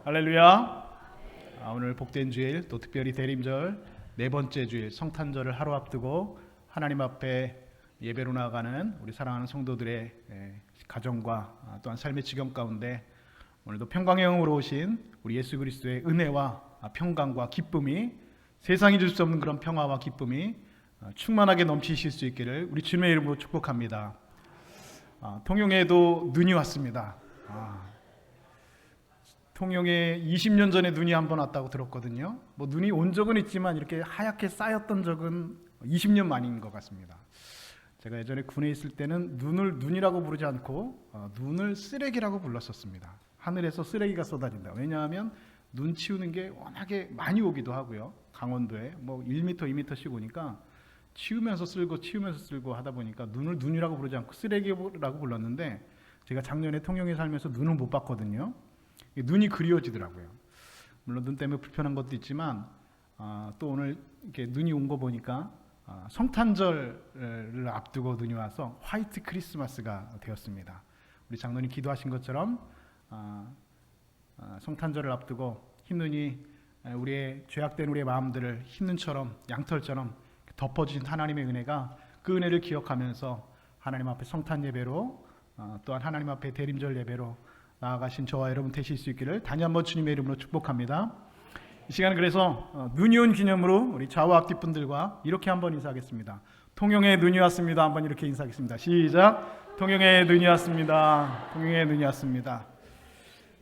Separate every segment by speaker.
Speaker 1: 할렐루야. 오늘 복된 주일, 또 특별히 대림절 네 번째 주일 성탄절을 하루 앞두고 하나님 앞에 예배로 나아가는 우리 사랑하는 성도들의 가정과 또한 삶의 지경 가운데 오늘도 평강의 영으로 오신 우리 예수 그리스도의 은혜와 평강과 기쁨이, 세상이 줄 수 없는 그런 평화와 기쁨이 충만하게 넘치실 수 있기를 우리 주님의 이름으로 축복합니다. 통영에도 눈이 왔습니다. 통영에 20년 전에 눈이 한번 왔다고 들었거든요. 눈이 온 적은 있지만 이렇게 하얗게 쌓였던 적은 20년 만인 것 같습니다. 제가 예전에 군에 있을 때는 눈을 눈이라고 부르지 않고 눈을 쓰레기라고 불렀었습니다. 하늘에서 쓰레기가 쏟아진다. 왜냐하면 눈 치우는 게 워낙에 많이 오기도 하고요. 강원도에 1m, 2m씩 오니까 치우면서 쓸고 하다 보니까 눈을 눈이라고 부르지 않고 쓰레기라고 불렀는데, 제가 작년에 통영에 살면서 눈을 못 봤거든요. 눈이 그리워지더라고요. 물론 눈 때문에 불편한 것도 있지만 또 오늘 이렇게 눈이 온 거 보니까 성탄절을 앞두고 눈이 와서 화이트 크리스마스가 되었습니다. 우리 장로님 기도하신 것처럼 성탄절을 앞두고 흰눈이 우리의 죄악된 우리의 마음들을 흰눈처럼, 양털처럼 덮어주신 하나님의 은혜가, 그 은혜를 기억하면서 하나님 앞에 성탄 예배로 또한 하나님 앞에 대림절 예배로 나아가신 저와 여러분 되실 수 있기를 다시 한번 주님의 이름으로 축복합니다. 이 시간은 그래서 눈이 온 기념으로 우리 좌우 앞뒤 분들과 이렇게 한번 인사하겠습니다. 통영에 눈이 왔습니다. 한번 이렇게 인사하겠습니다. 시작. 통영에 눈이 왔습니다. 통영에 눈이 왔습니다.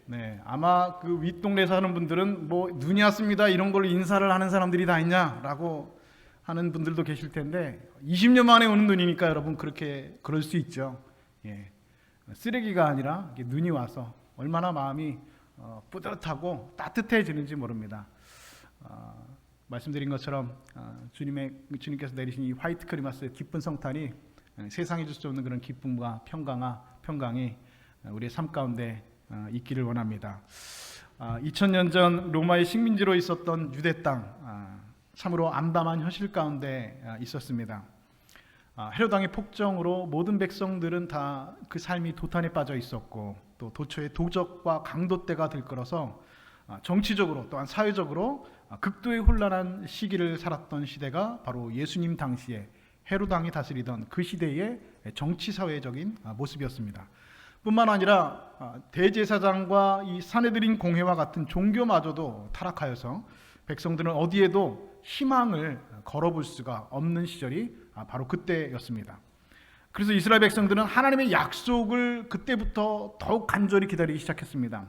Speaker 1: 네, 아마 그 윗동네 사는 분들은 눈이 왔습니다 이런 걸로 인사를 하는 사람들이 다 있냐라고 하는 분들도 계실 텐데, 20년 만에 오는 눈이니까 여러분 그럴 수 있죠. 예. 쓰레기가 아니라 눈이 와서 얼마나 마음이 뿌듯하고 따뜻해지는지 모릅니다. 말씀드린 것처럼 주님께서 내리신 이 화이트 크리스마스의 기쁜 성탄이 세상에 줄 수 없는 그런 기쁨과 평강이 우리의 삶 가운데 있기를 원합니다. 2000년 전 로마의 식민지로 있었던 유대 땅, 참으로 암담한 현실 가운데 있었습니다. 헤롯 왕의 폭정으로 모든 백성들은 다 그 삶이 도탄에 빠져 있었고, 또 도처의 도적과 강도떼가 들끓어서 정치적으로 또한 사회적으로 극도의 혼란한 시기를 살았던 시대가 바로 예수님 당시에 헤롯 왕이 다스리던 그 시대의 정치 사회적인 모습이었습니다. 뿐만 아니라 대제사장과 이 사내들인 공회와 같은 종교마저도 타락하여서 백성들은 어디에도 희망을 걸어볼 수가 없는 시절이 바로 그때였습니다. 그래서 이스라엘 백성들은 하나님의 약속을 그때부터 더욱 간절히 기다리기 시작했습니다.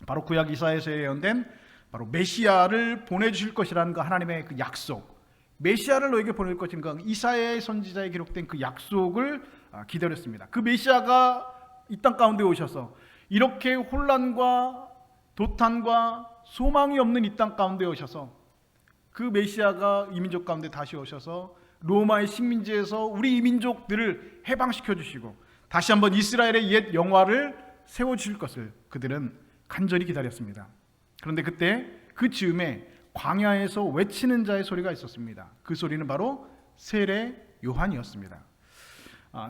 Speaker 1: 바로 구약 이사야에서 예언된 바로 메시아를 보내주실 것이라는 그 하나님의 그 약속, 메시아를 너에게 보낼 것인가, 이사야의 선지자에 기록된 그 약속을 기다렸습니다. 그 메시아가 이 땅 가운데 오셔서 이렇게 혼란과 도탄과 소망이 없는 이 땅 가운데 오셔서, 그 메시아가 이민족 가운데 다시 오셔서 로마의 식민지에서 우리 이민족들을 해방시켜 주시고 다시 한번 이스라엘의 옛 영화를 세워주실 것을 그들은 간절히 기다렸습니다. 그런데 그때 그 즈음에 광야에서 외치는 자의 소리가 있었습니다. 그 소리는 바로 세례 요한이었습니다.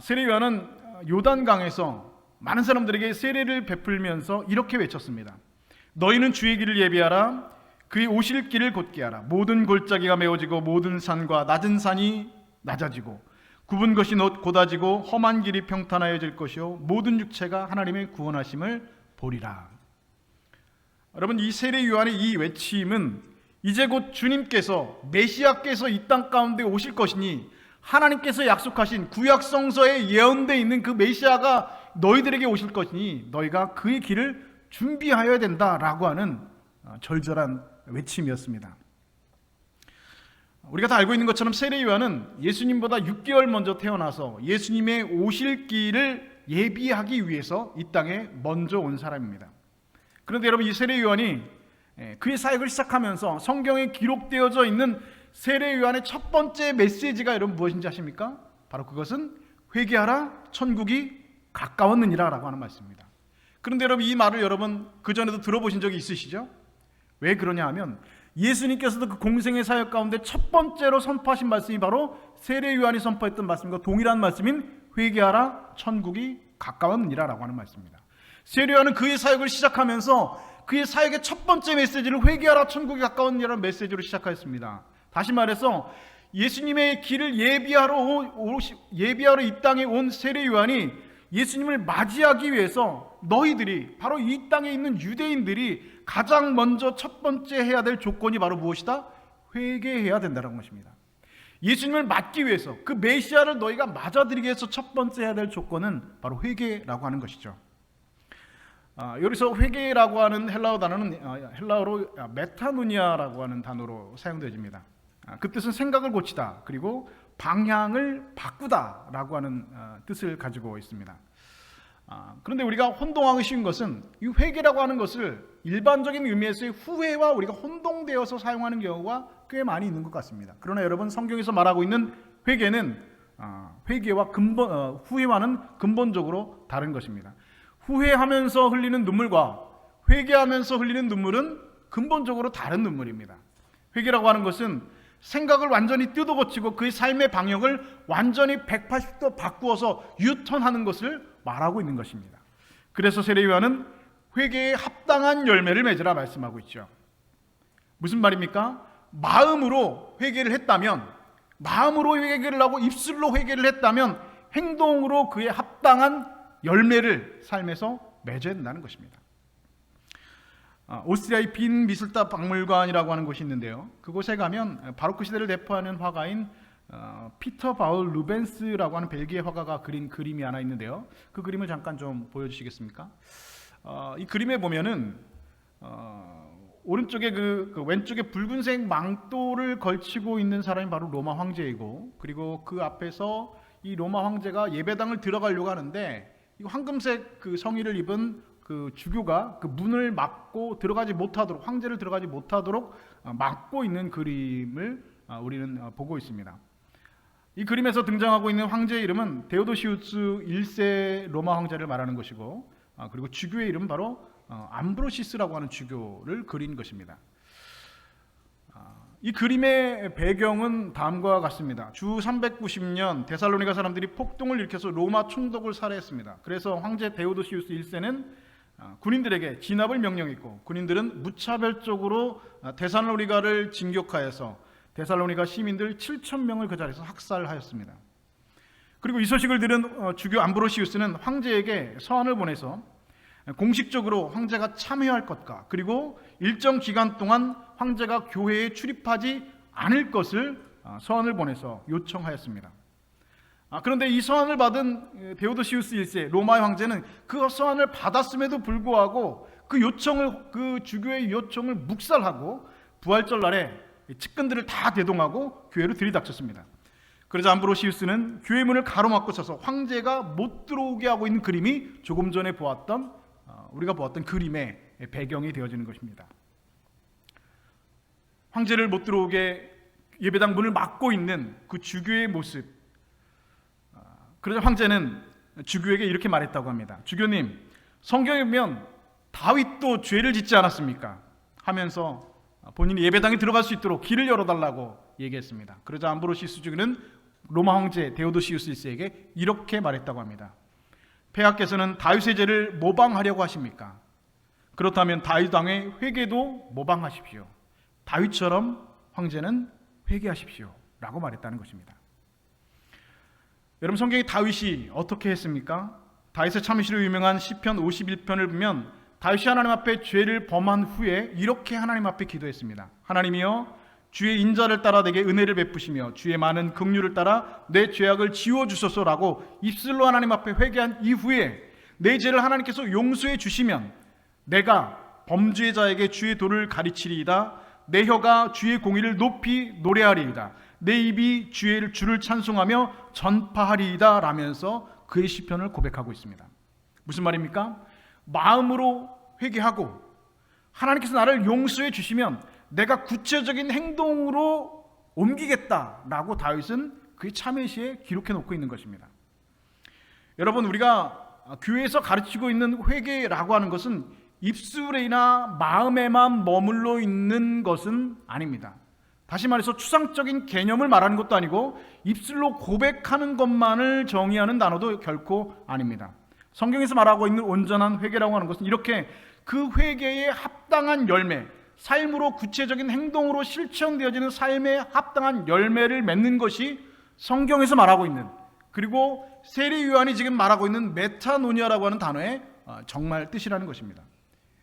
Speaker 1: 세례 요한은 요단강에서 많은 사람들에게 세례를 베풀면서 이렇게 외쳤습니다. 너희는 주의 길을 예비하라. 그의 오실 길을 곧게 하라. 모든 골짜기가 메워지고 모든 산과 낮은 산이 낮아지고 굽은 것이 곧아지고 험한 길이 평탄하여질 것이요 모든 육체가 하나님의 구원하심을 보리라. 여러분, 이 세례 요한의 이 외침은 이제 곧 주님께서, 메시아께서 이 땅 가운데 오실 것이니, 하나님께서 약속하신 구약 성서에 예언되어 있는 그 메시아가 너희들에게 오실 것이니 너희가 그의 길을 준비하여야 된다라고 하는 절절한 외침이었습니다. 우리가 다 알고 있는 것처럼 세례 요한은 예수님보다 6개월 먼저 태어나서 예수님의 오실 길을 예비하기 위해서 이 땅에 먼저 온 사람입니다. 그런데 여러분, 이 세례 요한이 그의 사역을 시작하면서 성경에 기록되어져 있는 세례 요한의 첫 번째 메시지가 여러분 무엇인지 아십니까? 바로 그것은 회개하라, 천국이 가까웠느니라 라고 하는 말씀입니다. 그런데 여러분, 이 말을 여러분 그전에도 들어보신 적이 있으시죠? 왜 그러냐 하면 예수님께서도 그 공생의 사역 가운데 첫 번째로 선포하신 말씀이 바로 세례 요한이 선포했던 말씀과 동일한 말씀인 회개하라, 천국이 가까웠느니라 라고 하는 말씀입니다. 세례요한은 그의 사역을 시작하면서 그의 사역의 첫 번째 메시지를 회개하라 천국에 가까운 이라는 메시지로 시작하였습니다. 다시 말해서 예수님의 길을 예비하러 이 땅에 온 세례요한이 예수님을 맞이하기 위해서 너희들이, 바로 이 땅에 있는 유대인들이 가장 먼저 첫 번째 해야 될 조건이 바로 무엇이다? 회개해야 된다는 것입니다. 예수님을 맞기 위해서, 그 메시아를 너희가 맞아들이기 위해서 첫 번째 해야 될 조건은 바로 회개라고 하는 것이죠. 여기서 회개라고 하는 헬라어 단어는 헬라어로 메타누니아라고 하는 단어로 사용되어집니다. 그 뜻은 생각을 고치다, 그리고 방향을 바꾸다라고 하는 뜻을 가지고 있습니다. 그런데 우리가 혼동하기 쉬운 것은 이 회개라고 하는 것을 일반적인 의미에서의 후회와 우리가 혼동되어서 사용하는 경우가 꽤 많이 있는 것 같습니다. 그러나 여러분, 성경에서 말하고 있는 회개는 회개와 후회와는 근본적으로 다른 것입니다. 후회하면서 흘리는 눈물과 회개하면서 흘리는 눈물은 근본적으로 다른 눈물입니다. 회개라고 하는 것은 생각을 완전히 뜯어고치고 그의 삶의 방향을 완전히 180도 바꾸어서 유턴하는 것을 말하고 있는 것입니다. 그래서 세례요한은 회개에 합당한 열매를 맺으라 말씀하고 있죠. 무슨 말입니까? 마음으로 회개를 했다면, 마음으로 회개를 하고 입술로 회개를 했다면 행동으로 그에 합당한 열매를 삶에서 맺어야 된다는 것입니다. 오스트리아의 빈 미술사 박물관이라고 하는 곳이 있는데요, 그곳에 가면 바로크 시대를 대표하는 화가인 피터 바울 루벤스라고 하는 벨기에 화가가 그린 그림이 하나 있는데요, 그 그림을 잠깐 좀 보여주시겠습니까? 이 그림에 보면은 오른쪽에 그 왼쪽에 붉은색 망토를 걸치고 있는 사람이 바로 로마 황제이고, 그리고 그 앞에서 이 로마 황제가 예배당을 들어가려고 하는데 이 황금색 그 성의를 입은 그 주교가 그 문을 막고 들어가지 못하도록, 황제를 들어가지 못하도록 막고 있는 그림을 우리는 보고 있습니다. 이 그림에서 등장하고 있는 황제의 이름은 데오도시우스 1세 로마 황제를 말하는 것이고, 그리고 주교의 이름은 바로 암브로시스라고 하는 주교를 그린 것입니다. 이 그림의 배경은 다음과 같습니다. 주 390년 데살로니가 사람들이 폭동을 일으켜서 로마 총독을 살해했습니다. 그래서 황제 데오도시우스 1세는 군인들에게 진압을 명령했고, 군인들은 무차별적으로 데살로니가를 진격하여서 데살로니가 시민들 7,000명을 그 자리에서 학살하였습니다. 그리고 이 소식을 들은 주교 암브로시우스는 황제에게 서한을 보내서 공식적으로 황제가 참여할 것과, 그리고 일정 기간 동안 황제가 교회에 출입하지 않을 것을 서한을 보내서 요청하였습니다. 그런데 이 서한을 받은 데오도시우스 1세 로마의 황제는 그 서한을 받았음에도 불구하고 그 주교의 요청을 묵살하고 부활절 날에 측근들을 다 대동하고 교회로 들이닥쳤습니다. 그래서 암브로시우스는 교회 문을 가로막고 서서 황제가 못 들어오게 하고 있는 그림이 조금 전에 우리가 보았던 그림의 배경이 되어지는 것입니다. 황제를 못 들어오게 예배당 문을 막고 있는 그 주교의 모습. 그래서 황제는 주교에게 이렇게 말했다고 합니다. 주교님, 성경에 보면 다윗도 죄를 짓지 않았습니까? 하면서 본인이 예배당에 들어갈 수 있도록 길을 열어달라고 얘기했습니다. 그러자 암브로시우스 주교는 로마 황제 데오도시우스 1세에게 이렇게 말했다고 합니다. 폐하께서는 다윗의 죄를 모방하려고 하십니까? 그렇다면 다윗 왕의 회개도 모방하십시오. 다윗처럼 황제는 회개하십시오 라고 말했다는 것입니다. 여러분, 성경에 다윗이 어떻게 했습니까? 다윗의 참으시로 유명한 시편 51편을 보면 다윗이 하나님 앞에 죄를 범한 후에 이렇게 하나님 앞에 기도했습니다. 하나님이여, 주의 인자를 따라 내게 은혜를 베푸시며 주의 많은 긍휼을 따라 내 죄악을 지워주소서라고 입술로 하나님 앞에 회개한 이후에 내 죄를 하나님께서 용서해 주시면 내가 범죄자에게 주의 도를 가르치리이다. 내 혀가 주의 공의를 높이 노래하리이다. 내 입이 주를 찬송하며 전파하리이다 라면서 그의 시편을 고백하고 있습니다. 무슨 말입니까? 마음으로 회개하고 하나님께서 나를 용서해 주시면 내가 구체적인 행동으로 옮기겠다라고 다윗은 그의 참회시에 기록해 놓고 있는 것입니다. 여러분, 우리가 교회에서 가르치고 있는 회개라고 하는 것은 입술이나 마음에만 머물러 있는 것은 아닙니다. 다시 말해서 추상적인 개념을 말하는 것도 아니고 입술로 고백하는 것만을 정의하는 단어도 결코 아닙니다. 성경에서 말하고 있는 온전한 회개라고 하는 것은 이렇게 그 회개에 합당한 열매, 삶으로 구체적인 행동으로 실천되어지는 삶에 합당한 열매를 맺는 것이 성경에서 말하고 있는, 그리고 세례 요한이 지금 말하고 있는 메타노니아라고 하는 단어의 정말 뜻이라는 것입니다.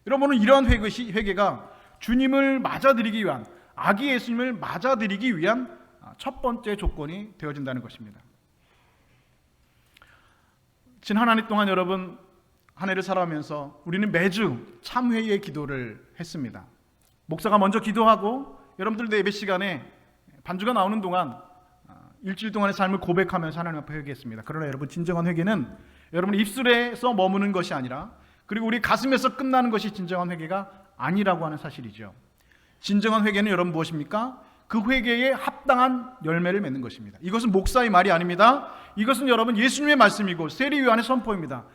Speaker 1: 여러분은 이러한 회개가 주님을 맞아들이기 위한, 아기 예수님을 맞아들이기 위한 첫 번째 조건이 되어진다는 것입니다. 지난 한 해 동안 여러분, 한 해를 살아가면서 우리는 매주 참회의 기도를 했습니다. 목사가 먼저 기도하고 여러분들도 예배 시간에 반주가 나오는 동안 일주일 동안의 삶을 고백하면서 하나님 앞에 회개했습니다. 그러나 여러분, 진정한 회개는 여러분 입술에서 머무는 것이 아니라, 그리고 우리 가슴에서 끝나는 것이 진정한 회개가 아니라고 하는 사실이죠. 진정한 회개는 여러분 무엇입니까? 그 회개에 합당한 열매를 맺는 것입니다. 이것은 목사의 말이 아닙니다. 이것은 여러분 예수님의 말씀이고 세례 요한의 선포입니다.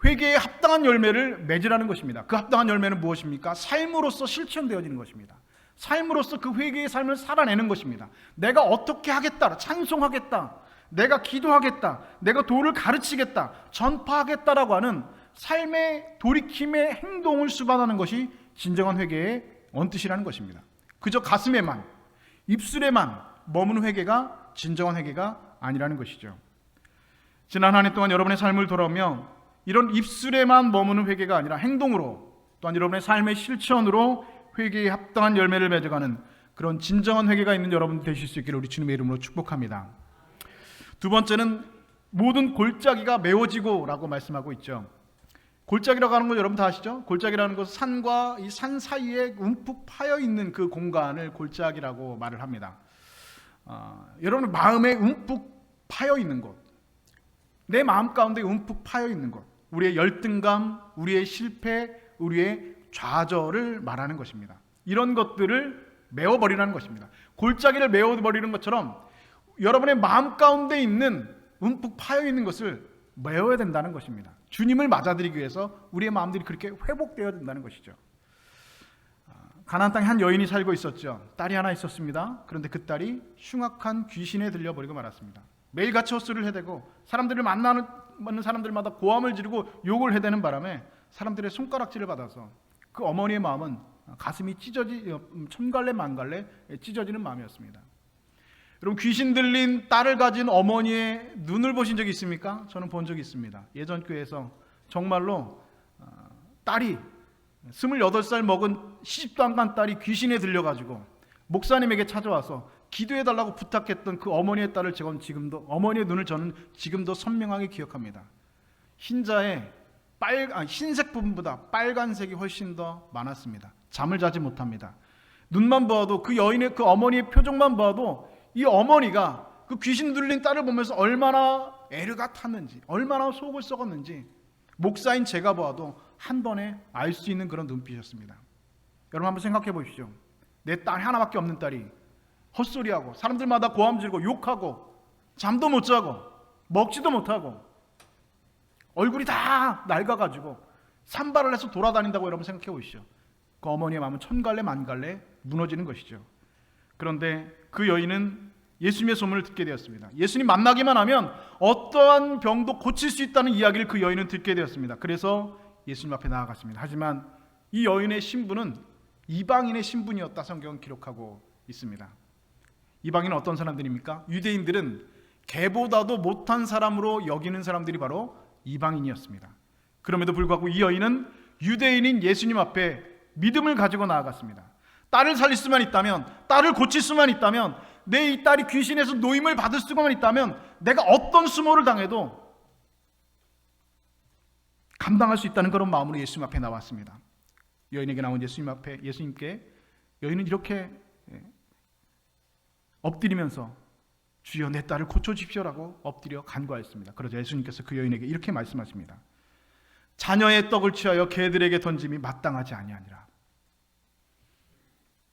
Speaker 1: 회개에 합당한 열매를 맺으라는 것입니다. 그 합당한 열매는 무엇입니까? 삶으로서 실천되어지는 것입니다. 삶으로서 그 회개의 삶을 살아내는 것입니다. 내가 어떻게 하겠다, 찬송하겠다, 내가 기도하겠다, 내가 도를 가르치겠다, 전파하겠다라고 하는 삶의 돌이킴의 행동을 수반하는 것이 진정한 회개의 원뜻이라는 것입니다. 그저 가슴에만, 입술에만 머무는 회개가 진정한 회개가 아니라는 것이죠. 지난 한 해 동안 여러분의 삶을 돌아오며 이런 입술에만 머무는 회개가 아니라 행동으로, 또한 여러분의 삶의 실천으로 회개에 합당한 열매를 맺어가는 그런 진정한 회개가 있는 여러분 되실 수 있기를 우리 주님의 이름으로 축복합니다. 두 번째는 모든 골짜기가 메워지고 라고 말씀하고 있죠. 골짜기라고 하는 건 여러분 다 아시죠? 골짜기라는 것은 산과 이 산 사이에 움푹 파여 있는 그 공간을 골짜기라고 말을 합니다. 여러분의 마음에 움푹 파여 있는 곳, 내 마음 가운데 움푹 파여 있는 곳, 우리의 열등감, 우리의 실패, 우리의 좌절을 말하는 것입니다. 이런 것들을 메워버리라는 것입니다. 골짜기를 메워버리는 것처럼 여러분의 마음 가운데 있는 움푹 파여 있는 것을 메워야 된다는 것입니다. 주님을 맞아들이기 위해서 우리의 마음들이 그렇게 회복되어야 된다는 것이죠. 가나안 땅에 한 여인이 살고 있었죠. 딸이 하나 있었습니다. 그런데 그 딸이 흉악한 귀신에 들려버리고 말았습니다. 매일같이 헛소리를 해대고 사람들을 만나는 사람들마다 고함을 지르고 욕을 해대는 바람에 사람들의 손가락질을 받아서 그 어머니의 마음은 가슴이 천갈래 만갈래 찢어지는 마음이었습니다. 여러분, 귀신 들린 딸을 가진 어머니의 눈을 보신 적이 있습니까? 저는 본 적이 있습니다. 예전 교회에서 정말로 딸이 28살 먹은 시집도 안 간 딸이 귀신에 들려가지고 목사님에게 찾아와서 기도해달라고 부탁했던 그 어머니의 딸을 어머니의 눈을 저는 지금도 선명하게 기억합니다. 흰자에 흰색 부분보다 빨간색이 훨씬 더 많았습니다. 잠을 자지 못합니다. 눈만 보아도 그 여인의 그 어머니의 표정만 보아도 이 어머니가 그 귀신 들린 딸을 보면서 얼마나 애르가 탔는지, 얼마나 속을 썩었는지 목사인 제가 보아도 한 번에 알 수 있는 그런 눈빛이었습니다. 여러분 한번 생각해 보십시오. 내 딸 하나밖에 없는 딸이 헛소리하고 사람들마다 고함 지르고 욕하고 잠도 못 자고 먹지도 못하고 얼굴이 다 낡아가지고 산발을 해서 돌아다닌다고 여러분 생각해 보시죠. 그 어머니의 마음은 천갈래 만갈래 무너지는 것이죠. 그런데 그 여인은 예수님의 소문을 듣게 되었습니다. 예수님 만나기만 하면 어떠한 병도 고칠 수 있다는 이야기를 그 여인은 듣게 되었습니다. 그래서 예수님 앞에 나아갔습니다. 하지만 이 여인의 신분은 이방인의 신분이었다 성경은 기록하고 있습니다. 이방인은 어떤 사람들입니까? 유대인들은 개보다도 못한 사람으로 여기는 사람들이 바로 이방인이었습니다. 그럼에도 불구하고 이 여인은 유대인인 예수님 앞에 믿음을 가지고 나아갔습니다. 딸을 살릴 수만 있다면, 딸을 고칠 수만 있다면, 내 이 딸이 귀신에서 노임을 받을 수만 있다면 내가 어떤 수모를 당해도 감당할 수 있다는 그런 마음으로 예수님 앞에 나왔습니다. 여인에게 나온 예수님께 여인은 이렇게 엎드리면서 주여 내 딸을 고쳐주십시오라고 엎드려 간구하였습니다. 그러자 예수님께서 그 여인에게 이렇게 말씀하십니다. 자녀의 떡을 취하여 개들에게 던짐이 마땅하지 아니하니라.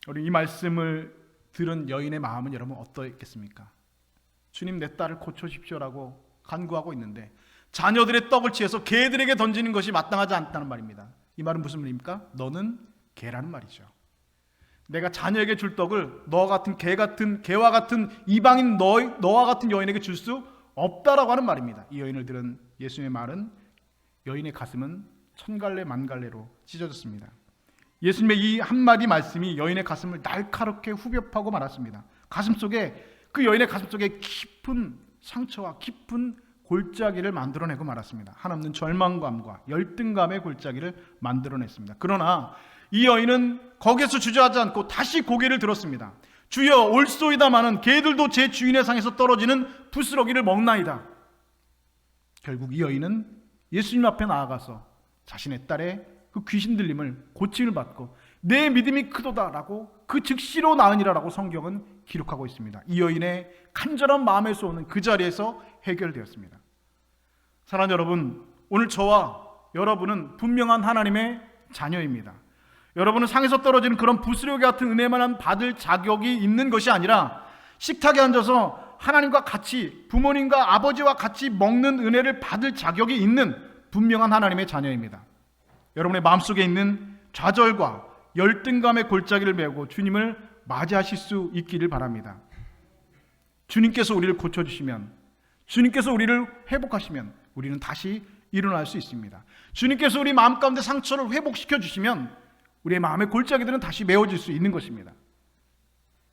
Speaker 1: 우리 이 말씀을 들은 여인의 마음은 여러분 어떠했겠습니까? 주님 내 딸을 고쳐주십시오라고 간구하고 있는데 자녀들의 떡을 취해서 개들에게 던지는 것이 마땅하지 않다는 말입니다. 이 말은 무슨 말입니까? 너는 개라는 말이죠. 내가 자녀에게 줄 떡을 개와 같은 이방인 너와 같은 여인에게 줄 수 없다라고 하는 말입니다. 이 여인을 들은 예수님의 말은 여인의 가슴은 천갈래 만갈래로 찢어졌습니다. 예수님의 이 한마디 말씀이 여인의 가슴을 날카롭게 후벼파고 말았습니다. 그 여인의 가슴 속에 깊은 상처와 깊은 골짜기를 만들어내고 말았습니다. 한없는 절망감과 열등감의 골짜기를 만들어냈습니다. 그러나 이 여인은 거기에서 주저하지 않고 다시 고개를 들었습니다. 주여, 올소이다마는 개들도 제 주인의 상에서 떨어지는 부스러기를 먹나이다. 결국 이 여인은 예수님 앞에 나아가서 자신의 딸의 그 귀신 들림을 고침을 받고 내 믿음이 크도다라고 그 즉시로 나으니라라고 성경은 기록하고 있습니다. 이 여인의 간절한 마음에서 오는 그 자리에서 해결되었습니다. 사랑하는 여러분, 오늘 저와 여러분은 분명한 하나님의 자녀입니다. 여러분은 상에서 떨어지는 그런 부스러기 같은 은혜만 받을 자격이 있는 것이 아니라 식탁에 앉아서 하나님과 같이, 부모님과 아버지와 같이 먹는 은혜를 받을 자격이 있는 분명한 하나님의 자녀입니다. 여러분의 마음속에 있는 좌절과 열등감의 골짜기를 메고 주님을 맞이하실 수 있기를 바랍니다. 주님께서 우리를 고쳐주시면, 주님께서 우리를 회복하시면 우리는 다시 일어날 수 있습니다. 주님께서 우리 마음 가운데 상처를 회복시켜 주시면 우리의 마음의 골짜기들은 다시 메워질 수 있는 것입니다.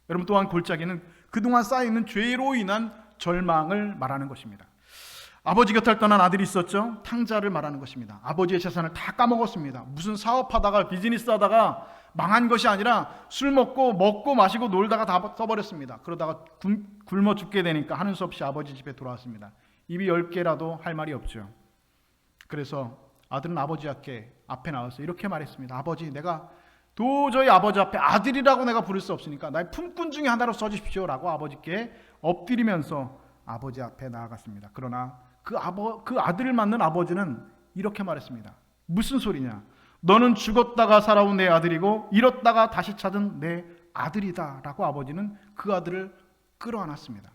Speaker 1: 여러분, 또한 골짜기는 그동안 쌓여있는 죄로 인한 절망을 말하는 것입니다. 아버지 곁을 떠난 아들이 있었죠. 탕자를 말하는 것입니다. 아버지의 재산을 다 까먹었습니다. 무슨 사업하다가 비즈니스 하다가 망한 것이 아니라 술 먹고 마시고 놀다가 다 써버렸습니다. 그러다가 굶어 죽게 되니까 하는 수 없이 아버지 집에 돌아왔습니다. 입이 10개라도 할 말이 없죠. 그래서 아들은 아버지 앞에 나와서 이렇게 말했습니다. 아버지, 내가 도저히 아버지 앞에 아들이라고 내가 부를 수 없으니까 나의 품꾼 중에 하나로 써주십시오 라고 아버지께 엎드리면서 아버지 앞에 나아갔습니다. 그러나 그 아들을 맞는 아버지는 이렇게 말했습니다. 무슨 소리냐? 너는 죽었다가 살아온 내 아들이고 잃었다가 다시 찾은 내 아들이다 라고 아버지는 그 아들을 끌어안았습니다.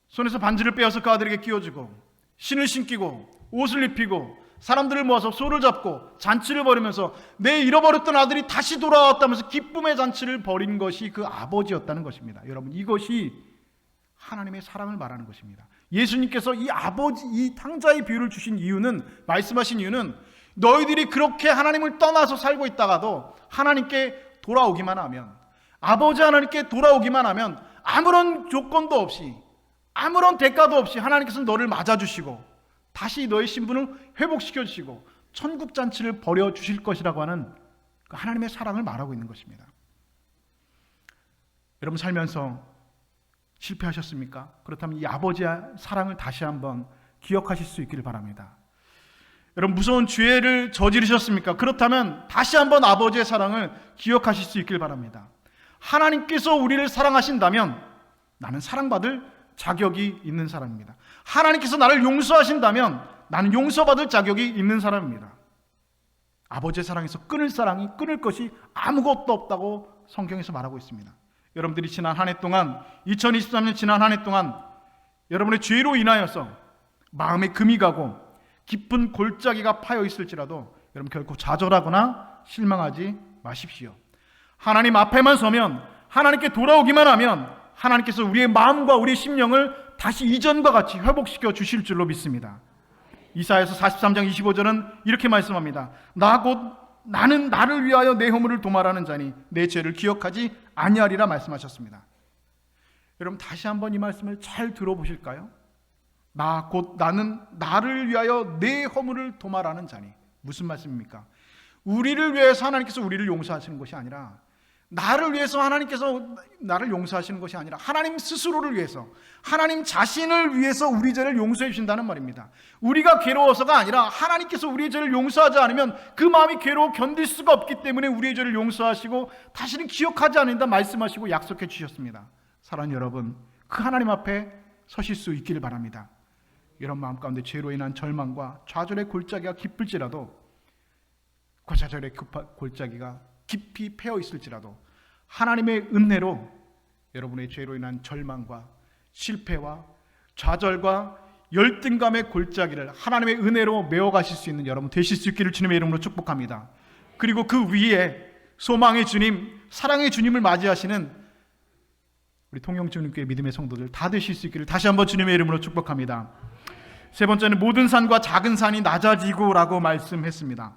Speaker 1: 손에서 반지를 빼어서 그 아들에게 끼워주고 신을 신기고 옷을 입히고 사람들을 모아서 소를 잡고 잔치를 벌이면서 내 잃어버렸던 아들이 다시 돌아왔다면서 기쁨의 잔치를 벌인 것이 그 아버지였다는 것입니다. 여러분, 이것이 하나님의 사랑을 말하는 것입니다. 예수님께서 이 탕자의 비유를 주신 이유는, 말씀하신 이유는 너희들이 그렇게 하나님을 떠나서 살고 있다가도 하나님께 돌아오기만 하면, 아버지 하나님께 돌아오기만 하면 아무런 조건도 없이, 아무런 대가도 없이 하나님께서 너를 맞아주시고 다시 너의 신분을 회복시켜 주시고 천국 잔치를 벌여 주실 것이라고 하는 그 하나님의 사랑을 말하고 있는 것입니다. 여러분, 살면서 실패하셨습니까? 그렇다면 이 아버지의 사랑을 다시 한번 기억하실 수 있기를 바랍니다. 여러분, 무서운 죄를 저지르셨습니까? 그렇다면 다시 한번 아버지의 사랑을 기억하실 수 있기를 바랍니다. 하나님께서 우리를 사랑하신다면 나는 사랑받을 자격이 있는 사람입니다. 하나님께서 나를 용서하신다면 나는 용서받을 자격이 있는 사람입니다. 아버지의 사랑에서 끊을 것이 아무것도 없다고 성경에서 말하고 있습니다. 여러분들이 지난 한 해 동안, 2023년 지난 한 해 동안 여러분의 죄로 인하여서 마음에 금이 가고 깊은 골짜기가 파여 있을지라도 여러분 결코 좌절하거나 실망하지 마십시오. 하나님 앞에만 서면, 하나님께 돌아오기만 하면 하나님께서 우리의 마음과 우리의 심령을 다시 이전과 같이 회복시켜 주실 줄로 믿습니다. 이사야서 43장 25절은 이렇게 말씀합니다. 나는 나를 위하여 내 허물을 도말하는 자니 내 죄를 기억하지 아니하리라 말씀하셨습니다. 여러분, 다시 한번 이 말씀을 잘 들어보실까요? 나는 나를 위하여 내 허물을 도말하는 자니. 무슨 말씀입니까? 우리를 위해서 하나님께서 우리를 용서하시는 것이 아니라, 나를 위해서 하나님께서 나를 용서하시는 것이 아니라 하나님 스스로를 위해서, 하나님 자신을 위해서 우리 죄를 용서해 주신다는 말입니다. 우리가 괴로워서가 아니라 하나님께서 우리의 죄를 용서하지 않으면 그 마음이 괴로워 견딜 수가 없기 때문에 우리의 죄를 용서하시고 다시는 기억하지 않는다 말씀하시고 약속해 주셨습니다. 사랑하는 여러분, 그 하나님 앞에 서실 수 있기를 바랍니다. 이런 마음 가운데 죄로 인한 절망과 좌절의 골짜기가 깊을지라도, 그 좌절의 골짜기가 깊이 패어 있을지라도 하나님의 은혜로 여러분의 죄로 인한 절망과 실패와 좌절과 열등감의 골짜기를 하나님의 은혜로 메워가실 수 있는 여러분 되실 수 있기를 주님의 이름으로 축복합니다. 그리고 그 위에 소망의 주님, 사랑의 주님을 맞이하시는 우리 통영주님교회 믿음의 성도들 다 되실 수 있기를 다시 한번 주님의 이름으로 축복합니다. 세 번째는 모든 산과 작은 산이 낮아지고라고 말씀했습니다.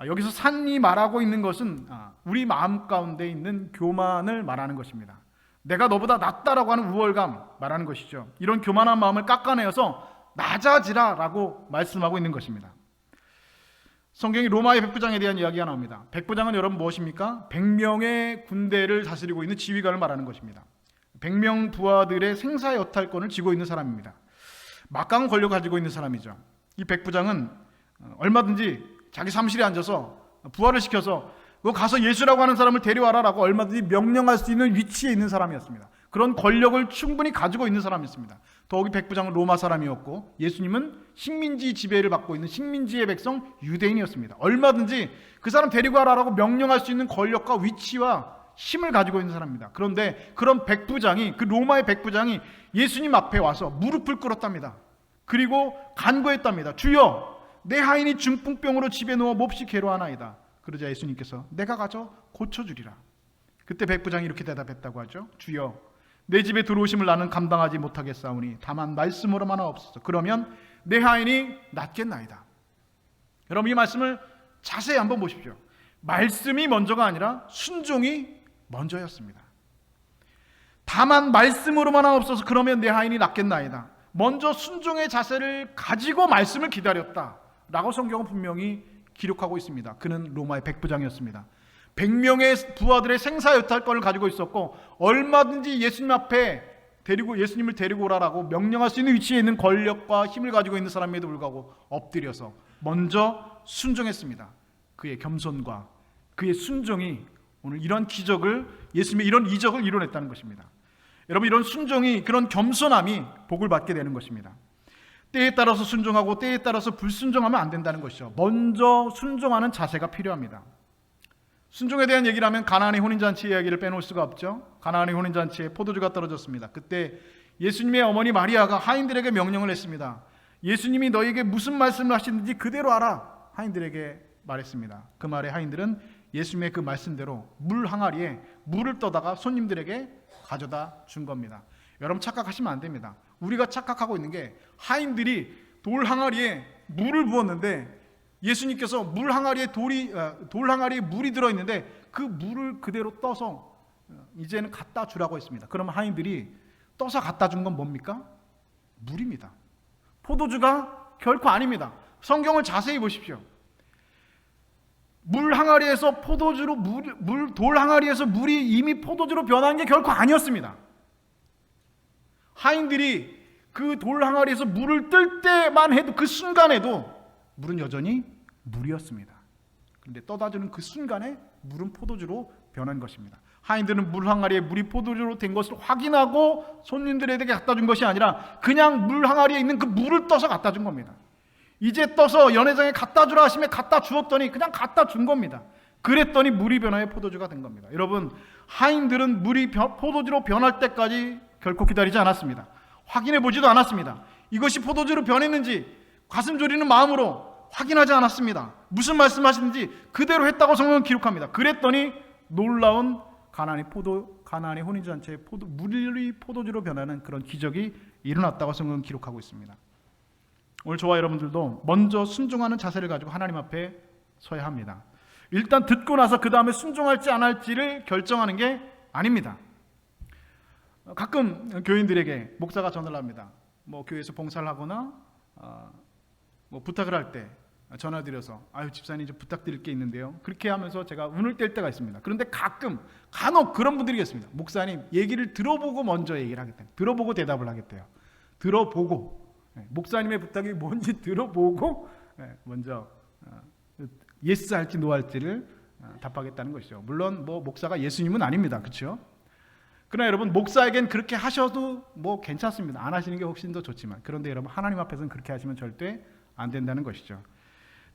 Speaker 1: 여기서 산이 말하고 있는 것은 우리 마음 가운데 있는 교만을 말하는 것입니다. 내가 너보다 낫다라고 하는 우월감 말하는 것이죠. 이런 교만한 마음을 깎아내어서 낮아지라라고 말씀하고 있는 것입니다. 성경이 로마의 백부장에 대한 이야기가 나옵니다. 백부장은 여러분 무엇입니까? 100명의 군대를 다스리고 있는 지휘관을 말하는 것입니다. 100명 부하들의 생사여탈권을 쥐고 있는 사람입니다. 막강한 권력을 가지고 있는 사람이죠. 이 백부장은 얼마든지 자기 사무실에 앉아서 부하를 시켜서 너 가서 예수라고 하는 사람을 데려와라라고 얼마든지 명령할 수 있는 위치에 있는 사람이었습니다. 그런 권력을 충분히 가지고 있는 사람이었습니다. 더욱이 백부장은 로마 사람이었고 예수님은 식민지 지배를 받고 있는 식민지의 백성 유대인이었습니다. 얼마든지 그 사람 데리고 와라라고 명령할 수 있는 권력과 위치와 힘을 가지고 있는 사람입니다. 그런데 그런 백부장이, 그 로마의 백부장이 예수님 앞에 와서 무릎을 꿇었답니다. 그리고 간구했답니다. 주여, 내 하인이 중풍병으로 집에 누워 몹시 괴로워하나이다. 그러자 예수님께서 내가 가서 고쳐주리라. 그때 백부장이 이렇게 대답했다고 하죠. 주여, 내 집에 들어오심을 나는 감당하지 못하겠사오니 다만 말씀으로만 하옵소서. 그러면 내 하인이 낫겠나이다. 여러분, 이 말씀을 자세히 한번 보십시오. 말씀이 먼저가 아니라 순종이 먼저였습니다. 다만 말씀으로만 하옵소서. 그러면 내 하인이 낫겠나이다. 먼저 순종의 자세를 가지고 말씀을 기다렸다라고 성경은 분명히 기록하고 있습니다. 그는 로마의 백부장이었습니다. 100명의 부하들의 생사여탈권을 가지고 있었고 얼마든지 예수님 앞에 예수님을 데리고 오라라고 명령할 수 있는 위치에 있는 권력과 힘을 가지고 있는 사람에도 불구하고 엎드려서 먼저 순종했습니다. 그의 겸손과 그의 순종이 오늘 이런 기적을, 예수님의 이런 이적을 이뤄냈다는 것입니다. 여러분, 이런 순종이, 그런 겸손함이 복을 받게 되는 것입니다. 때에 따라서 순종하고 때에 따라서 불순종하면 안 된다는 것이죠. 먼저 순종하는 자세가 필요합니다. 순종에 대한 얘기를 하면 가나안의 혼인잔치 이야기를 빼놓을 수가 없죠. 가나안의 혼인잔치에 포도주가 떨어졌습니다. 그때 예수님의 어머니 마리아가 하인들에게 명령을 했습니다. 예수님이 너에게 무슨 말씀을 하시는지 그대로 알아. 하인들에게 말했습니다. 그 말에 하인들은 예수님의 그 말씀대로 물 항아리에 물을 떠다가 손님들에게 가져다 준 겁니다. 여러분, 착각하시면 안 됩니다. 우리가 착각하고 있는 게 하인들이 돌 항아리에 물을 부었는데 예수님께서 돌 항아리에 물이 들어있는데 그 물을 그대로 떠서 이제는 갖다 주라고 했습니다. 그러면 하인들이 떠서 갖다 준 건 뭡니까? 물입니다. 포도주가 결코 아닙니다. 성경을 자세히 보십시오. 물 항아리에서 포도주로 돌 항아리에서 물이 이미 포도주로 변한 게 결코 아니었습니다. 하인들이 그 돌 항아리에서 물을 뜰 때만 해도, 그 순간에도 물은 여전히 물이었습니다. 그런데 떠다주는 그 순간에 물은 포도주로 변한 것입니다. 하인들은 물 항아리에 물이 포도주로 된 것을 확인하고 손님들에게 갖다 준 것이 아니라 그냥 물 항아리에 있는 그 물을 떠서 갖다 준 겁니다. 이제 떠서 연회장에 갖다 주라 하시면 갖다 주었더니 그냥 갖다 준 겁니다. 그랬더니 물이 변하여 포도주가 된 겁니다. 여러분, 하인들은 물이 포도주로 변할 때까지 결코 기다리지 않았습니다. 확인해 보지도 않았습니다. 이것이 포도주로 변했는지 가슴 졸이는 마음으로 확인하지 않았습니다. 무슨 말씀하시는지 그대로 했다고 성경은 기록합니다. 그랬더니 놀라운 가나안의 혼인잔치에 물이 포도주로 변하는 그런 기적이 일어났다고 성경은 기록하고 있습니다. 오늘 저와 여러분들도 먼저 순종하는 자세를 가지고 하나님 앞에 서야 합니다. 일단 듣고 나서 그 다음에 순종할지 안 할지를 결정하는 게 아닙니다. 가끔 교인들에게 목사가 전화를 합니다. 교회에서 봉사를 하거나 부탁을 할 때 전화드려서 집사님 좀 부탁드릴 게 있는데요. 그렇게 하면서 제가 운을 뗄 때가 있습니다. 그런데 간혹 그런 분들이 계십니다. 목사님, 얘기를 들어보고 먼저 얘기를 하겠대요. 들어보고 대답을 하겠대요. 들어보고, 목사님의 부탁이 뭔지 들어보고 먼저 예스 할지 노 할지를 답하겠다는 것이죠. 물론 목사가 예수님은 아닙니다. 그렇죠? 그러나 여러분, 목사에겐 그렇게 하셔도 괜찮습니다. 안 하시는 게 훨씬 더 좋지만, 그런데 여러분, 하나님 앞에서는 그렇게 하시면 절대 안 된다는 것이죠.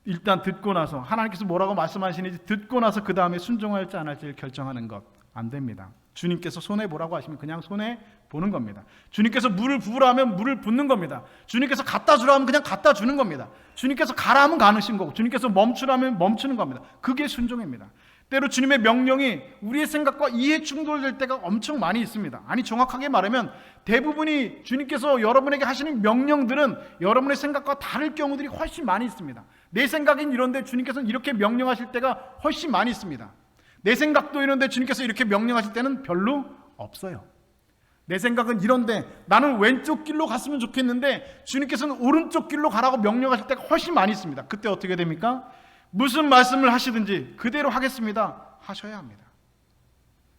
Speaker 1: 일단 듣고 나서 하나님께서 뭐라고 말씀하시는지 듣고 나서 그 다음에 순종할지 안 할지를 결정하는 것 안 됩니다. 주님께서 손에 보라고 하시면 그냥 손에 보는 겁니다. 주님께서 물을 부으라 하면 물을 붓는 겁니다. 주님께서 갖다 주라 하면 그냥 갖다 주는 겁니다. 주님께서 가라 하면 가시는 거고, 주님께서 멈추라 하면 멈추는 겁니다. 그게 순종입니다. 때로 주님의 명령이 우리의 생각과 이해 충돌될 때가 엄청 많이 있습니다. 아니, 정확하게 말하면 대부분이 주님께서 여러분에게 하시는 명령들은 여러분의 생각과 다를 경우들이 훨씬 많이 있습니다. 내 생각은 이런데 주님께서는 이렇게 명령하실 때가 훨씬 많이 있습니다. 내 생각도 이런데 주님께서 이렇게 명령하실 때는 별로 없어요. 내 생각은 이런데 나는 왼쪽 길로 갔으면 좋겠는데 주님께서는 오른쪽 길로 가라고 명령하실 때가 훨씬 많이 있습니다. 그때 어떻게 됩니까? 무슨 말씀을 하시든지 그대로 하겠습니다 하셔야 합니다.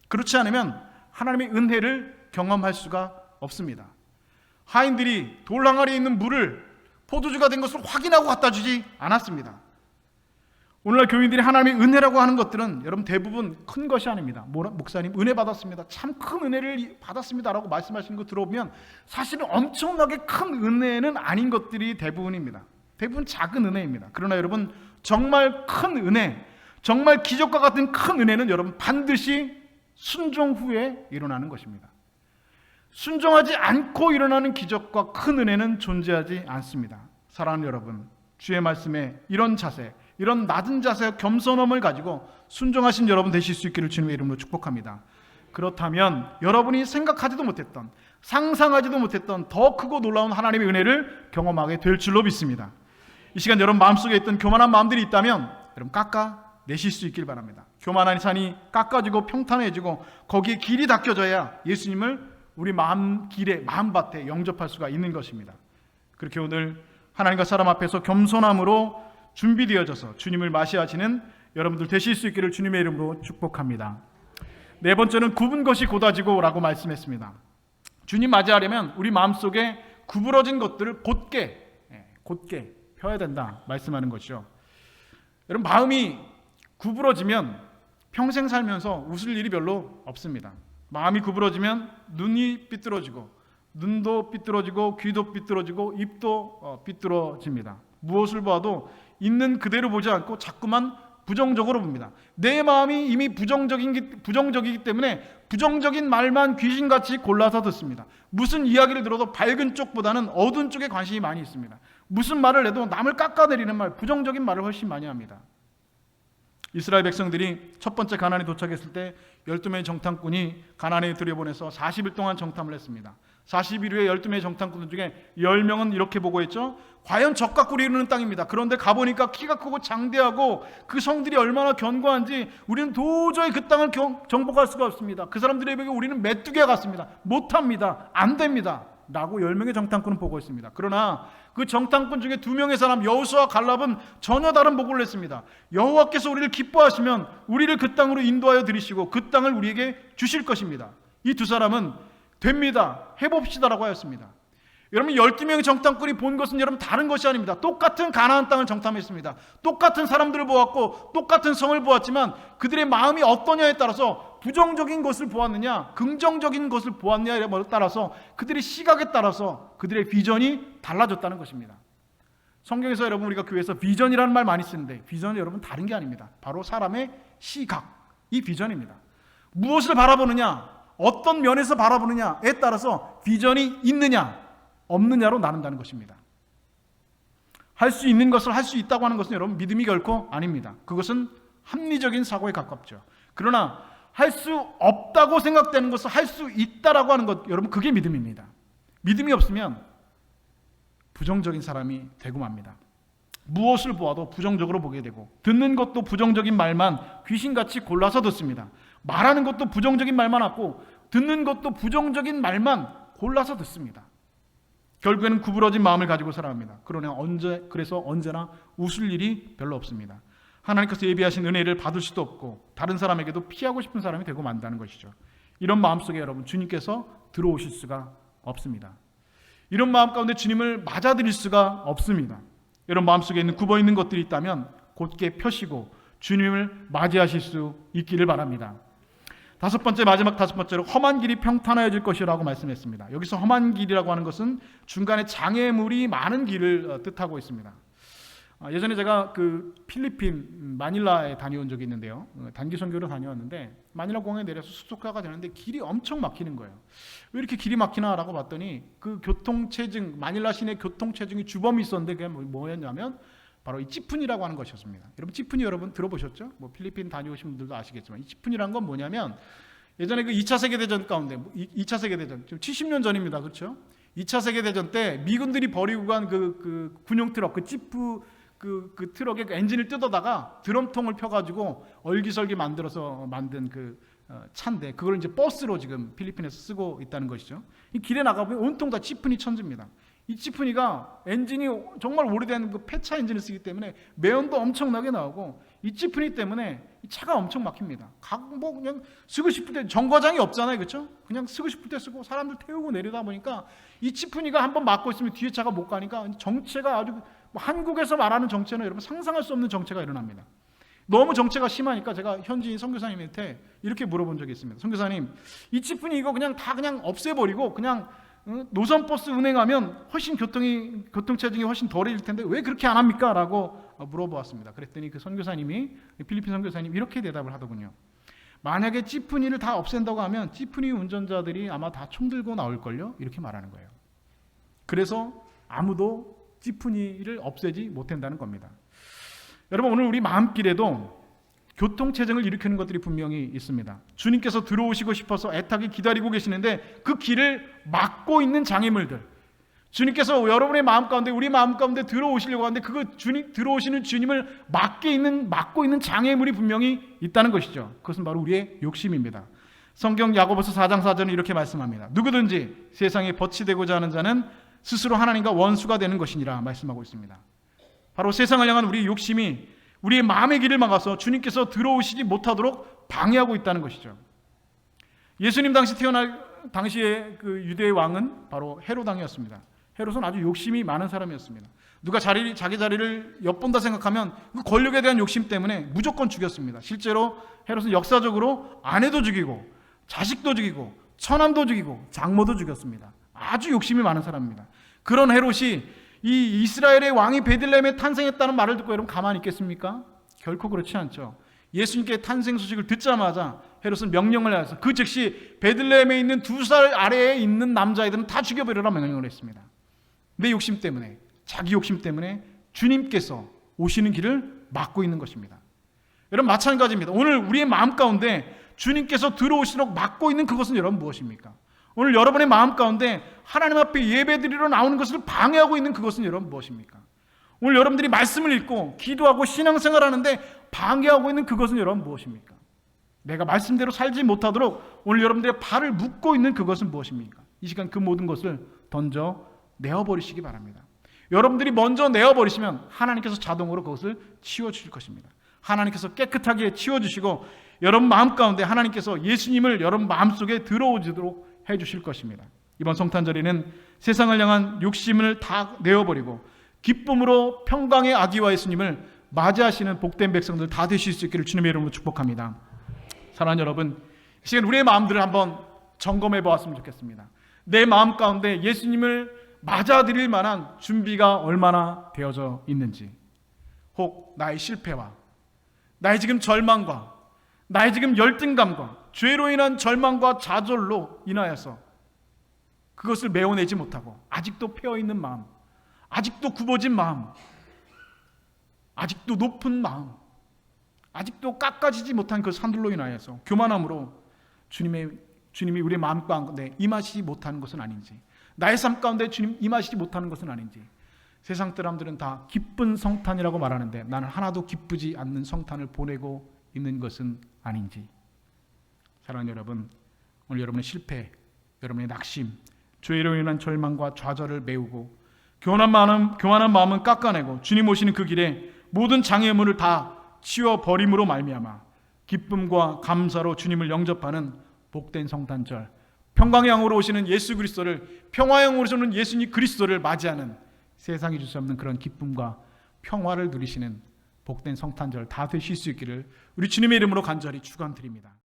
Speaker 1: 그렇지 않으면 하나님의 은혜를 경험할 수가 없습니다. 하인들이 돌 항아리에 있는 물을 포도주가 된 것을 확인하고 갖다 주지 않았습니다. 오늘날 교인들이 하나님의 은혜라고 하는 것들은 여러분 대부분 큰 것이 아닙니다. 목사님 은혜 받았습니다, 참 큰 은혜를 받았습니다 라고 말씀하시는 거 들어보면 사실은 엄청나게 큰 은혜는 아닌 것들이 대부분입니다. 대부분 작은 은혜입니다. 그러나 여러분 정말 큰 은혜, 정말 기적과 같은 큰 은혜는 여러분 반드시 순종 후에 일어나는 것입니다. 순종하지 않고 일어나는 기적과 큰 은혜는 존재하지 않습니다. 사랑하는 여러분, 주의 말씀에 이런 자세, 이런 낮은 자세와 겸손함을 가지고 순종하신 여러분 되실 수 있기를 주님의 이름으로 축복합니다. 그렇다면 여러분이 생각하지도 못했던, 상상하지도 못했던 더 크고 놀라운 하나님의 은혜를 경험하게 될 줄로 믿습니다. 이 시간 여러분 마음속에 있던 교만한 마음들이 있다면 여러분 깎아내실 수 있길 바랍니다. 교만한 산이 깎아지고 평탄해지고 거기에 길이 닦여져야 예수님을 우리 마음 길에, 마음밭에 영접할 수가 있는 것입니다. 그렇게 오늘 하나님과 사람 앞에서 겸손함으로 준비되어져서 주님을 맞이하시는 여러분들 되실 수 있기를 주님의 이름으로 축복합니다. 네 번째는 굽은 것이 곧아지고 라고 말씀했습니다. 주님 맞이하려면 우리 마음속에 구부러진 것들을 곧게 펴야 된다 말씀하는 것이죠. 여러분 마음이 구부러지면 평생 살면서 웃을 일이 별로 없습니다. 마음이 구부러지면 눈이 삐뚤어지고 눈도 삐뚤어지고 귀도 삐뚤어지고 입도 삐뚤어집니다. 무엇을 봐도 있는 그대로 보지 않고 자꾸만 부정적으로 봅니다. 내 마음이 이미 부정적이기 때문에 부정적인 말만 귀신같이 골라서 듣습니다. 무슨 이야기를 들어도 밝은 쪽보다는 어두운 쪽에 관심이 많이 있습니다. 무슨 말을 해도 남을 깎아내리는 말, 부정적인 말을 훨씬 많이 합니다. 이스라엘 백성들이 첫 번째 가나안에 도착했을 때 12명의 정탐꾼이 가나안에 들여보내서 40일 동안 정탐을 했습니다. 40일 후에 12명의 정탐꾼 중에 10명은 이렇게 보고했죠. 과연 적과 꿀이 이루는 땅입니다. 그런데 가보니까 키가 크고 장대하고 그 성들이 얼마나 견고한지 우리는 도저히 그 땅을 정복할 수가 없습니다. 그 사람들에게 우리는 메뚜기와 같습니다. 못합니다. 안 됩니다 라고 10명의 정탐꾼은 보고했습니다. 그러나 그 정탐꾼 중에 2명의 사람 여호수아와 갈렙은 전혀 다른 보고를 했습니다. 여호와께서 우리를 기뻐하시면 우리를 그 땅으로 인도하여 들이시고 그 땅을 우리에게 주실 것입니다. 이 두 사람은 됩니다, 해봅시다라고 하였습니다. 여러분 12명의 정탐꾼이 본 것은 여러분 다른 것이 아닙니다. 똑같은 가나안 땅을 정탐했습니다. 똑같은 사람들을 보았고 똑같은 성을 보았지만 그들의 마음이 어떠냐에 따라서 부정적인 것을 보았느냐 긍정적인 것을 보았느냐에 따라서 그들의 시각에 따라서 그들의 비전이 달라졌다는 것입니다. 성경에서 여러분 우리가 교회에서 비전이라는 말 많이 쓰는데 비전은 여러분 다른 게 아닙니다. 바로 사람의 시각이 비전입니다. 무엇을 바라보느냐, 어떤 면에서 바라보느냐에 따라서 비전이 있느냐 없느냐로 나눈다는 것입니다. 할 수 있는 것을 할 수 있다고 하는 것은 여러분 믿음이 결코 아닙니다. 그것은 합리적인 사고에 가깝죠. 그러나 할 수 없다고 생각되는 것을 할 수 있다라고 하는 것, 여러분 그게 믿음입니다. 믿음이 없으면 부정적인 사람이 되고 맙니다. 무엇을 보아도 부정적으로 보게 되고 듣는 것도 부정적인 말만 귀신같이 골라서 듣습니다. 말하는 것도 부정적인 말만 하고 듣는 것도 부정적인 말만 골라서 듣습니다. 결국에는 구부러진 마음을 가지고 살아갑니다. 그래서 언제나 웃을 일이 별로 없습니다. 하나님께서 예비하신 은혜를 받을 수도 없고 다른 사람에게도 피하고 싶은 사람이 되고 만다는 것이죠. 이런 마음속에 여러분 주님께서 들어오실 수가 없습니다. 이런 마음 가운데 주님을 맞아들일 수가 없습니다. 이런 마음속에 있는 굽어있는 것들이 있다면 곧게 펴시고 주님을 맞이하실 수 있기를 바랍니다. 마지막 다섯 번째로 험한 길이 평탄하여질 것이라고 말씀했습니다. 여기서 험한 길이라고 하는 것은 중간에 장애물이 많은 길을 뜻하고 있습니다. 예전에 제가 그 필리핀 마닐라에 다녀온 적이 있는데요. 단기 선교로 다녀왔는데 마닐라 공항에 내려서 숙소가가 되는데 길이 엄청 막히는 거예요. 왜 이렇게 길이 막히나라고 봤더니 그 교통체증, 마닐라 시내 교통체증이 주범이 있었는데 그게 뭐였냐면 바로 이 찌푸니라고 하는 것이었습니다. 여러분 찌푸니 여러분 들어보셨죠? 뭐 필리핀 다녀오신 분들도 아시겠지만 이 찌푸니란 건 뭐냐면 예전에 그 2차 세계대전 가운데 2차 세계대전 지금 70년 전입니다. 그렇죠? 2차 세계대전 때 미군들이 버리고 간 그 군용 트럭 그 찌푸 그 트럭의 그 엔진을 뜯어다가 드럼통을 펴가지고 얼기설기 만들어서 만든 그 차인데 그걸 이제 버스로 지금 필리핀에서 쓰고 있다는 것이죠. 이 길에 나가보면 온통 다 찌푸니 천지입니다. 이 찌푸니가 엔진이 정말 오래된 그 폐차 엔진을 쓰기 때문에 매연도 엄청나게 나오고 이 찌푸니 때문에 이 차가 엄청 막힙니다. 뭐 그냥 쓰고 싶을 때 정거장이 없잖아요, 그렇죠? 그냥 쓰고 싶을 때 쓰고 사람들 태우고 내리다 보니까 이 찌푸니가 한번 막고 있으면 뒤에 차가 못 가니까 정체가 아주 뭐 한국에서 말하는 정체는 여러분 상상할 수 없는 정체가 일어납니다. 너무 정체가 심하니까 제가 현지인 선교사님한테 이렇게 물어본 적이 있습니다. 선교사님, 이 찌푸니 이거 그냥 다 그냥 없애버리고 그냥 노선버스 운행하면 훨씬 교통체증이 훨씬 덜해질 텐데 왜 그렇게 안 합니까? 라고 물어보았습니다. 그랬더니 그 선교사님이 필리핀 선교사님이 이렇게 대답을 하더군요. 만약에 찌푸니를 다 없앤다고 하면 찌푸니 운전자들이 아마 다 총 들고 나올걸요? 이렇게 말하는 거예요. 그래서 아무도 찌푸니를 없애지 못한다는 겁니다. 여러분 오늘 우리 마음길에도 교통체증을 일으키는 것들이 분명히 있습니다. 주님께서 들어오시고 싶어서 애타게 기다리고 계시는데 그 길을 막고 있는 장애물들, 주님께서 여러분의 마음 가운데 우리 마음 가운데 들어오시려고 하는데 그거 들어오시는 주님을 막고 있는 장애물이 분명히 있다는 것이죠. 그것은 바로 우리의 욕심입니다. 성경 야고보서 4장 4절은 이렇게 말씀합니다. 누구든지 세상에 벗이 되고자 하는 자는 스스로 하나님과 원수가 되는 것이니라 말씀하고 있습니다. 바로 세상을 향한 우리의 욕심이 우리의 마음의 길을 막아서 주님께서 들어오시지 못하도록 방해하고 있다는 것이죠. 예수님 당시에 그 유대의 왕은 바로 헤롯 왕이었습니다. 헤롯은 아주 욕심이 많은 사람이었습니다. 누가 자기 자리를 엿본다 생각하면 그 권력에 대한 욕심 때문에 무조건 죽였습니다. 실제로 헤롯은 역사적으로 아내도 죽이고 자식도 죽이고 처남도 죽이고 장모도 죽였습니다. 아주 욕심이 많은 사람입니다. 그런 헤롯이 이 이스라엘의 왕이 베들레헴에 탄생했다는 말을 듣고 여러분 가만히 있겠습니까? 결코 그렇지 않죠. 예수님께 탄생 소식을 듣자마자 헤롯은 명령을 해서 그 즉시 베들레헴에 있는 2살 아래에 있는 남자애들은 다 죽여버리라 명령을 했습니다. 내 욕심 때문에, 자기 욕심 때문에 주님께서 오시는 길을 막고 있는 것입니다. 여러분 마찬가지입니다. 오늘 우리의 마음 가운데 주님께서 들어오시도록 막고 있는 그것은 여러분 무엇입니까? 오늘 여러분의 마음 가운데 하나님 앞에 예배드리러 나오는 것을 방해하고 있는 그것은 여러분 무엇입니까? 오늘 여러분들이 말씀을 읽고 기도하고 신앙생활 하는데 방해하고 있는 그것은 여러분 무엇입니까? 내가 말씀대로 살지 못하도록 오늘 여러분들의 발을 묶고 있는 그것은 무엇입니까? 이 시간 그 모든 것을 던져 내어버리시기 바랍니다. 여러분들이 먼저 내어버리시면 하나님께서 자동으로 그것을 치워주실 것입니다. 하나님께서 깨끗하게 치워주시고 여러분 마음 가운데 하나님께서 예수님을 여러분 마음속에 들어오도록 해주실 것입니다. 이번 성탄절에는 세상을 향한 욕심을 다 내어버리고 기쁨으로 평강의 아기와 예수님을 맞이하시는 복된 백성들 다 되실 수 있기를 주님의 이름으로 축복합니다. 사랑하는 여러분, 이 시간 우리의 마음들을 한번 점검해 보았으면 좋겠습니다. 내 마음 가운데 예수님을 맞아들일 만한 준비가 얼마나 되어져 있는지, 혹 나의 실패와 나의 지금 절망과 나의 지금 열등감과 죄로 인한 절망과 좌절로 인하여서 그것을 메워내지 못하고 아직도 패어있는 마음, 아직도 굽어진 마음, 아직도 높은 마음, 아직도 깎아지지 못한 그 산들로 인하여서 교만함으로 주님이 우리의 마음 가운데 임하시지 못하는 것은 아닌지, 나의 삶 가운데 주님 임하시지 못하는 것은 아닌지, 세상 사람들은 다 기쁜 성탄이라고 말하는데 나는 하나도 기쁘지 않는 성탄을 보내고 있는 것은 아닌지. 사랑하는 여러분, 오늘 여러분의 실패, 여러분의 낙심, 죄로 인한 절망과 좌절을 메우고 교만한 마음은 깎아내고 주님 오시는 그 길에 모든 장애물을 다 치워버림으로 말미암아 기쁨과 감사로 주님을 영접하는 복된 성탄절, 평강의 양으로 오시는 예수 그리스도를, 평화의 양으로 오시는 예수님 그리스도를 맞이하는 세상이 줄 수 없는 그런 기쁨과 평화를 누리시는 복된 성탄절 다 되실 수 있기를 우리 주님의 이름으로 간절히 축원드립니다.